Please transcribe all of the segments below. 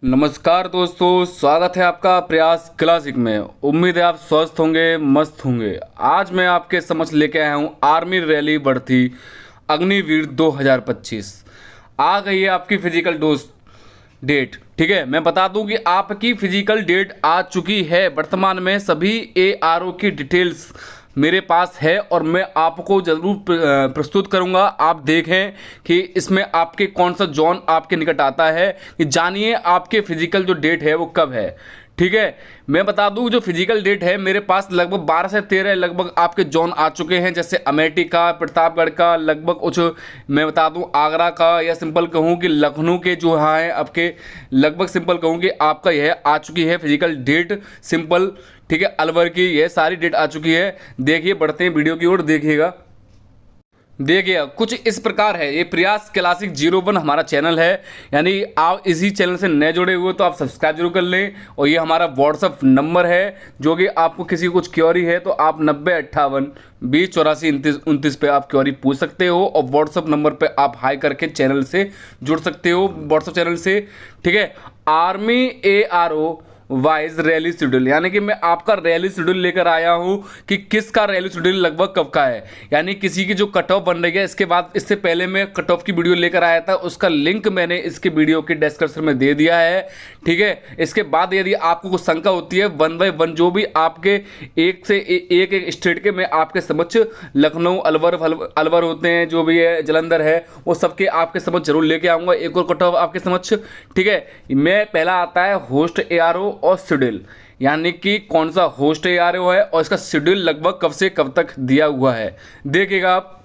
नमस्कार दोस्तों, स्वागत है आपका प्रयास क्लासिक में। उम्मीद है आप स्वस्थ होंगे, मस्त होंगे। आज मैं आपके समक्ष लेके आया हूँ आर्मी रैली भर्ती अग्निवीर 2025। आ गई है आपकी फिजिकल डेट। ठीक है, मैं बता दूं कि आपकी फिजिकल डेट आ चुकी है। वर्तमान में सभी ARO की डिटेल्स मेरे पास है और मैं आपको ज़रूर प्रस्तुत करूंगा। आप देखें कि इसमें आपके कौन सा जोन आपके निकट आता है, कि जानिए आपके फिजिकल जो डेट है वो कब है। ठीक है, मैं बता दूं जो फिजिकल डेट है मेरे पास लगभग 12 से 13 लगभग आपके जोन आ चुके हैं, जैसे अमेठी का, प्रतापगढ़ का, लगभग कुछ मैं बता दूं आगरा का, या सिंपल कहूं कि लखनऊ के जो हैं आपके, लगभग सिंपल कहूं कि आपका यह आ चुकी है फिजिकल डेट सिंपल। ठीक है, अलवर की यह सारी डेट आ चुकी है। देखिए, बढ़ते हैं वीडियो की ओर, देखिएगा। देखिए कुछ इस प्रकार है। ये प्रयास क्लासिक 01 हमारा चैनल है, यानी आप इसी चैनल से नए जुड़े हुए तो आप सब्सक्राइब जरूर कर लें। और ये हमारा व्हाट्सअप नंबर है, जो कि आपको किसी को कुछ क्वेरी है तो आप 9058208429 पे आप क्वेरी पूछ सकते हो। और व्हाट्सअप नंबर पे आप हाई करके चैनल से जुड़ सकते हो, व्हाट्सअप चैनल से। ठीक है, army ARO wise rally schedule, यानी कि मैं आपका रैली शेड्यूल लेकर आया हूं कि किसका रैली शेड्यूल लगभग कब का है, यानी किसी की जो कट ऑफ बन रही है। इसके बाद इससे पहले मैं कट ऑफ की वीडियो लेकर आया था, उसका लिंक मैंने इसके वीडियो के डिस्क्रिप्शन में दे दिया है। ठीक है, इसके बाद यदि आपको कुछ शंका होती है, 1 बाय 1 जो भी आपके एक से एक स्टेट के मैं आपके समक्ष लखनऊ, अलवर होते हैं, जो भी है जलंधर है, वो सबके आपके समक्ष जरूर लेके आऊँगा एक और कट ऑफ आपके समक्ष। ठीक है, मैं पहला आता है होस्ट ARO और शेड्यूल, यानी कि कौन सा होस्ट ARO है और इसका शेड्यूल लगभग कब से कब तक दिया हुआ है। देखिएगा, आप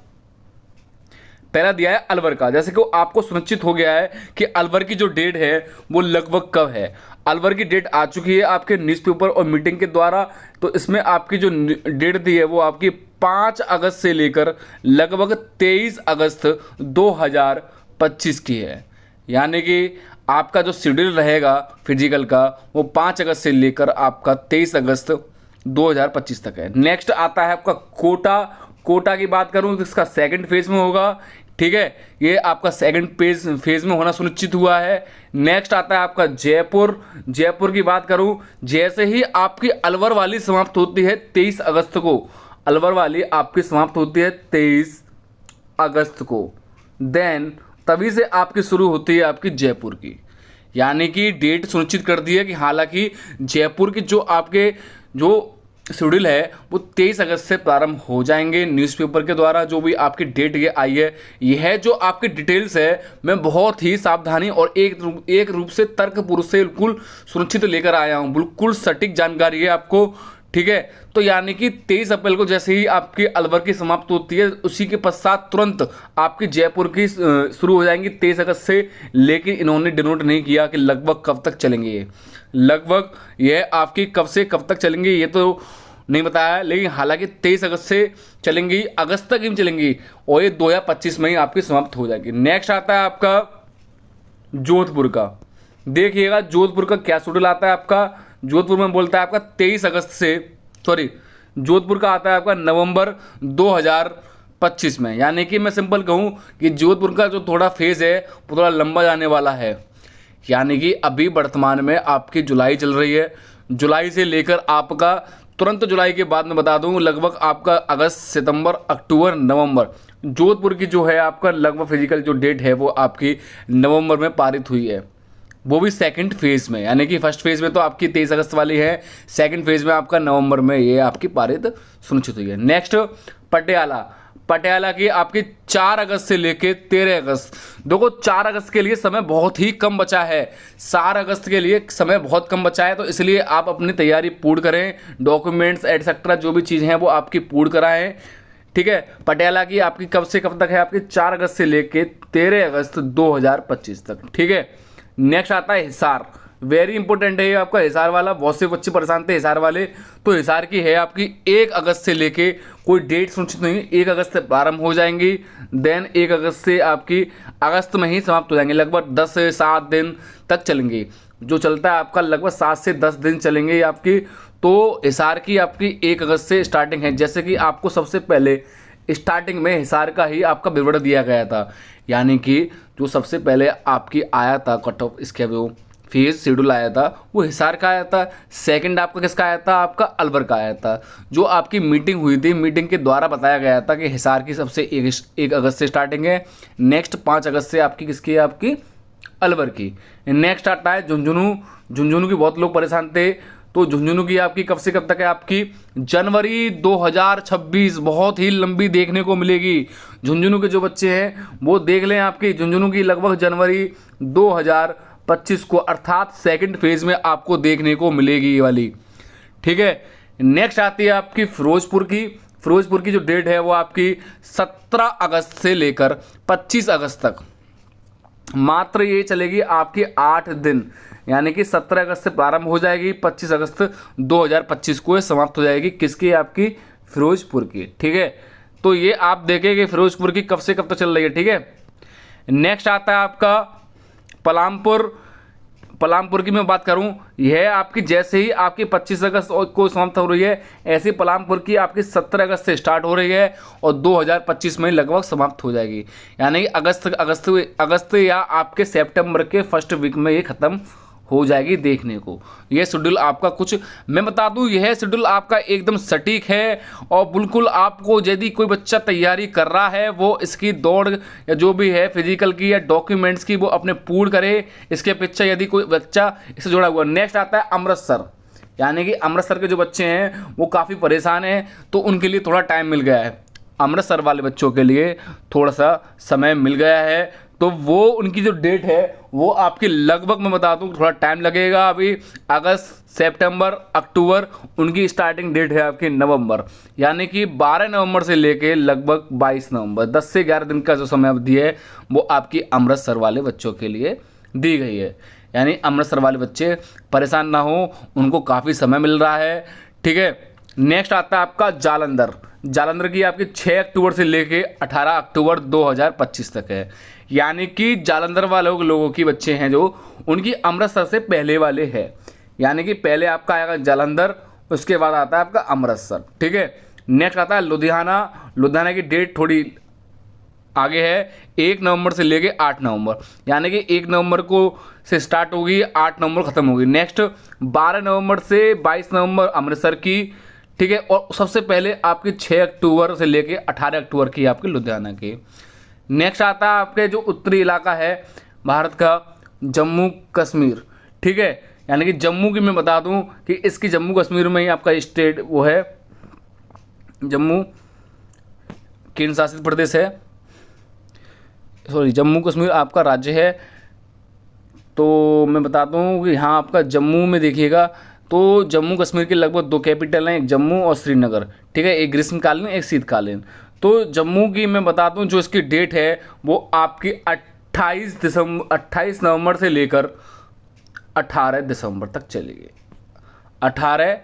पहला दिया है अलवर का। जैसे कि आपको सुनिश्चित हो गया है कि अलवर की जो डेट है वो लगभग कब है। अलवर की डेट आ चुकी है आपके न्यूज़पेपर और मीटिंग के द्वारा। तो इसमें आपकी जो डेट दी है वो आपकी 5 अगस्त से लेकर लगभग 23 अगस्त 2025 की है, यानी कि आपका जो शेड्यूल रहेगा फिजिकल का वो 5 अगस्त से लेकर आपका 23 अगस्त 2025 तक है। नेक्स्ट आता है आपका कोटा की बात करूं तो इसका सेकंड फेज में होगा। ठीक है, ये आपका सेकंड फेज में होना सुनिश्चित हुआ है। नेक्स्ट आता है आपका जयपुर की बात करूं, जैसे ही आपकी अलवर वाली समाप्त होती है 23 अगस्त को, अलवर वाली आपकी समाप्त होती है 23 अगस्त को, देन तभी से आपकी शुरू होती है आपकी जयपुर की, यानी कि डेट सुनिश्चित कर दी है कि हालांकि जयपुर की जो आपके जो शेड्यूल है वो 23 अगस्त से प्रारंभ हो जाएंगे न्यूज़पेपर के द्वारा। जो भी आपकी डेट ये आई है, यह जो आपकी डिटेल्स है मैं बहुत ही सावधानी और एक रूप से तर्कपूर्वक से बिल्कुल सुनिश्चित लेकर आया हूँ, बिल्कुल सटीक जानकारी है आपको। ठीक है, तो यानी कि 23 अप्रैल को जैसे ही आपकी अलवर की समाप्त होती है, उसी के पश्चात तुरंत आपकी जयपुर की शुरू हो जाएंगी 23 अगस्त से। लेकिन इन्होंने डिनोट नहीं किया कि लगभग कब तक चलेंगे ये, लगभग यह आपकी कब से कब तक चलेंगी ये तो नहीं बताया, लेकिन हालांकि 23 अगस्त से चलेंगी, अगस्त तक ही चलेंगी और ये 2025 में ही आपकी समाप्त हो जाएगी। नेक्स्ट आता है आपका जोधपुर का। देखिएगा जोधपुर का क्या शेड्यूल आता है आपका। जोधपुर में बोलता है आपका 23 अगस्त से, सॉरी, जोधपुर का आता है आपका नवंबर 2025 में, यानी कि मैं सिंपल कहूँ कि जोधपुर का जो थोड़ा फेज है वो थोड़ा लंबा जाने वाला है। यानी कि अभी वर्तमान में आपकी जुलाई चल रही है, जुलाई से लेकर आपका तुरंत जुलाई के बाद में बता दूँ लगभग आपका अगस्त, सितंबर, अक्टूबर, नवंबर, जोधपुर की जो है आपका लगभग फिजिकल जो डेट है वो आपकी नवंबर में पारित हुई है, वो भी सेकंड फेज में। यानी कि फर्स्ट फेज में तो आपकी 23 अगस्त वाली है, सेकंड फेज में आपका नवंबर में ये आपकी पारित सुनिश्चित हुई है। नेक्स्ट पटियाला की आपकी 4 अगस्त से लेके 13 अगस्त। देखो 4 अगस्त के लिए समय बहुत ही कम बचा है, 4 अगस्त के लिए समय बहुत कम बचा है, तो इसलिए आप अपनी तैयारी पूर्ण करें, डॉक्यूमेंट्स एटसेट्रा जो भी चीज़ें हैं वो आपकी पूर्ण कराएं। ठीक है, पटियाला की आपकी कब से कब तक है, आपकी 4 अगस्त से लेके 13 अगस्त 2025 तक। ठीक है, नेक्स्ट आता है हिसार। वेरी इंपॉर्टेंट है ये आपका हिसार वाला, बहुत से बच्चे परेशान थे हिसार वाले। तो हिसार की है आपकी 1 अगस्त से लेके, कोई डेट सुनिश्चित नहीं, 1 अगस्त से प्रारंभ हो जाएंगी, देन 1 अगस्त से आपकी अगस्त में ही समाप्त हो जाएंगे, लगभग 10 से 7 दिन तक चलेंगी। जो चलता है आपका लगभग 7 से 10 दिन चलेंगे आपकी। तो हिसार की आपकी 1 अगस्त से स्टार्टिंग है, जैसे कि आपको सबसे पहले स्टार्टिंग में हिसार का ही आपका विवरण दिया गया था, यानी कि जो सबसे पहले आपकी आया था कट ऑफ इसके वो फेज शेड्यूल आया था वो हिसार का आया था। सेकंड आपका किसका आया था, आपका अलवर का आया था। जो आपकी मीटिंग हुई थी, मीटिंग के द्वारा बताया गया था कि हिसार की सबसे 1 अगस्त से स्टार्टिंग है, नेक्स्ट 5 अगस्त से आपकी किसकी है, आपकी अलवर की। नेक्स्ट आता है झुंझुनू। झुंझुनू की बहुत लोग परेशान थे, तो झुंझुनू की आपकी कब से कब तक है, आपकी जनवरी 2026, बहुत ही लंबी देखने को मिलेगी। झुंझुनू के जो बच्चे हैं वो देख लें, आपकी झुंझुनू की लगभग जनवरी 2025 को, अर्थात सेकंड फेज में आपको देखने को मिलेगी ये वाली। ठीक है, नेक्स्ट आती है आपकी फिरोजपुर की। फिरोजपुर की जो डेट है वो आपकी 17 अगस्त से लेकर 25 अगस्त तक, मात्र ये चलेगी आपकी 8 दिन, यानी कि 17 अगस्त से प्रारंभ हो जाएगी, 25 अगस्त 2025 को ये समाप्त हो जाएगी। किसकी, आपकी फिरोजपुर की। ठीक है, तो ये आप देखें कि फिरोजपुर की कब से कब तक चल रही है। ठीक है, नेक्स्ट आता है आपका पलामपुर। पलामपुर की मैं बात करूं, यह आपकी जैसे ही आपकी 25 अगस्त को समाप्त हो रही है, ऐसी पलामपुर की आपकी 17 अगस्त से स्टार्ट हो रही है और 2025 में लगभग समाप्त हो जाएगी। यानी कि अगस्त या आपके सितंबर के फर्स्ट वीक में ये खत्म हो जाएगी देखने को। यह शेड्यूल आपका कुछ मैं बता दूं, यह शेड्यूल आपका एकदम सटीक है और बिल्कुल आपको यदि कोई बच्चा तैयारी कर रहा है वो इसकी दौड़ या जो भी है फिजिकल की या डॉक्यूमेंट्स की वो अपने पूर्ण करे, इसके पीछे यदि कोई बच्चा इससे जुड़ा हुआ। नेक्स्ट आता है अमृतसर, यानी कि अमृतसर के जो बच्चे हैं वो काफ़ी परेशान हैं, तो उनके लिए थोड़ा टाइम मिल गया है। अमृतसर वाले बच्चों के लिए थोड़ा सा समय मिल गया है, तो वो उनकी जो डेट है वो आपकी लगभग मैं बता दूं थोड़ा टाइम लगेगा। अभी अगस्त, सितंबर, अक्टूबर, उनकी स्टार्टिंग डेट है आपकी नवंबर, यानी कि 12 नवंबर से लेके लगभग 22 नवंबर, 10 से 11 दिन का जो समय अवधि है वो आपकी अमृतसर वाले बच्चों के लिए दी गई है। यानी अमृतसर वाले बच्चे परेशान ना हो, उनको काफ़ी समय मिल रहा है। ठीक है, नेक्स्ट आता है आपका जालंधर। जालंधर की आपकी 6 अक्टूबर से लेके 18 अक्टूबर 2025 तक है, यानी कि जालंधर वाले लोगों की बच्चे हैं जो उनकी अमृतसर से पहले वाले हैं, यानी कि पहले आपका आएगा जालंधर, उसके बाद आता है आपका अमृतसर। ठीक है, नेक्स्ट आता है लुधियाना। लुधियाना की डेट थोड़ी आगे है, 1 नवंबर से लेके 8 नवंबर, यानी कि 1 नवंबर को से स्टार्ट होगी, 8 नवंबर खत्म होगी। नेक्स्ट 12 नवंबर से 22 नवंबर अमृतसर की। ठीक है, और सबसे पहले आपकी 6 अक्टूबर से लेके 18 अक्टूबर की आपकी लुधियाना की। नेक्स्ट आता है आपके जो उत्तरी इलाका है भारत का, जम्मू कश्मीर। ठीक है, यानी कि जम्मू की मैं बता दूं कि इसकी जम्मू कश्मीर में ही आपका स्टेट वो है, जम्मू केंद्र शासित प्रदेश है, सॉरी जम्मू कश्मीर आपका राज्य है। तो मैं बता दूं कि यहाँ आपका जम्मू में देखिएगा तो जम्मू कश्मीर के लगभग 2 कैपिटल हैं, एक जम्मू और श्रीनगर। ठीक है, एक ग्रीष्मकालीन एक शीतकालीन। तो जम्मू की मैं बता दूं जो इसकी डेट है वो आपकी 28 नवंबर से लेकर 18 दिसंबर तक चलेगी, 18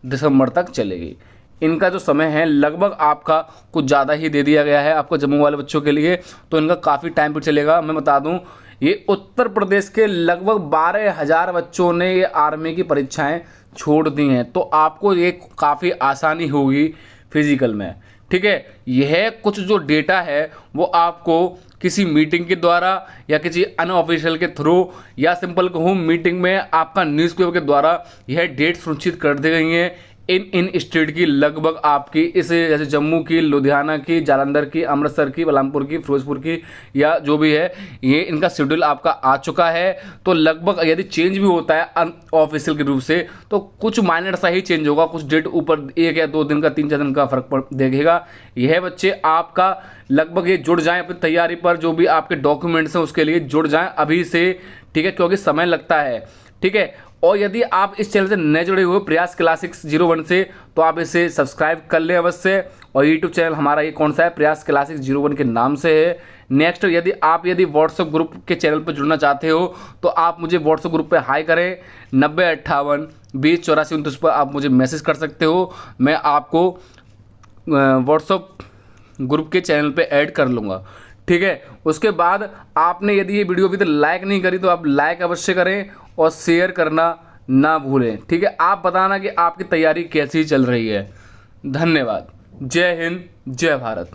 दिसंबर तक चलेगी। इनका जो समय है लगभग आपका कुछ ज़्यादा ही दे दिया गया है आपको जम्मू वाले बच्चों के लिए, तो इनका काफ़ी टाइम पर चलेगा। मैं बता दूं ये उत्तर प्रदेश के लगभग 12,000 बच्चों ने ये आर्मी की परीक्षाएं छोड़ दी हैं, तो आपको ये काफ़ी आसानी होगी फिजिकल में। ठीक है, यह कुछ जो डेटा है वो आपको किसी मीटिंग के द्वारा या किसी अनऑफिशियल के थ्रू या सिंपल कहूँ मीटिंग में आपका न्यूज़पेपर के द्वारा यह डेट सुनिश्चित कर दी गई हैं। इन स्टेट की लगभग आपकी इस जैसे जम्मू की, लुधियाना की, जालंधर की, अमृतसर की, पलामपुर की, फिरोजपुर की या जो भी है, ये इनका शेड्यूल आपका आ चुका है। तो लगभग यदि चेंज भी होता है अनऑफिशियल के रूप से तो कुछ माइनर सा ही चेंज होगा, कुछ डेट ऊपर 1 या 2 दिन का, 3-4 दिन का फर्क पड़ देखेगा। यह बच्चे आपका लगभग ये जुड़ जाएं अपनी तैयारी पर, जो भी आपके डॉक्यूमेंट्स हैं उसके लिए जुड़ जाएं अभी से। ठीक है, क्योंकि समय लगता है। ठीक है, और यदि आप इस चैनल से नए जुड़े हुए प्रयास क्लासिक्स 01 से, तो आप इसे सब्सक्राइब कर लें अवश्य। और यूट्यूब चैनल हमारा ये कौन सा है, प्रयास क्लासिक्स 01 के नाम से है। नेक्स्ट यदि व्हाट्सएप ग्रुप के चैनल पर जुड़ना चाहते हो तो आप मुझे व्हाट्सएप ग्रुप पे हाई करें, 9058208429 पर आप मुझे मैसेज कर सकते हो, मैं आपको व्हाट्सएप ग्रुप के चैनल पे ऐड कर लूँगा। ठीक है, उसके बाद आपने यदि ये वीडियो अभी तक लाइक नहीं करी तो आप लाइक अवश्य करें और शेयर करना ना भूलें। ठीक है, आप बताना कि आपकी तैयारी कैसी चल रही है। धन्यवाद। जय हिंद, जय भारत।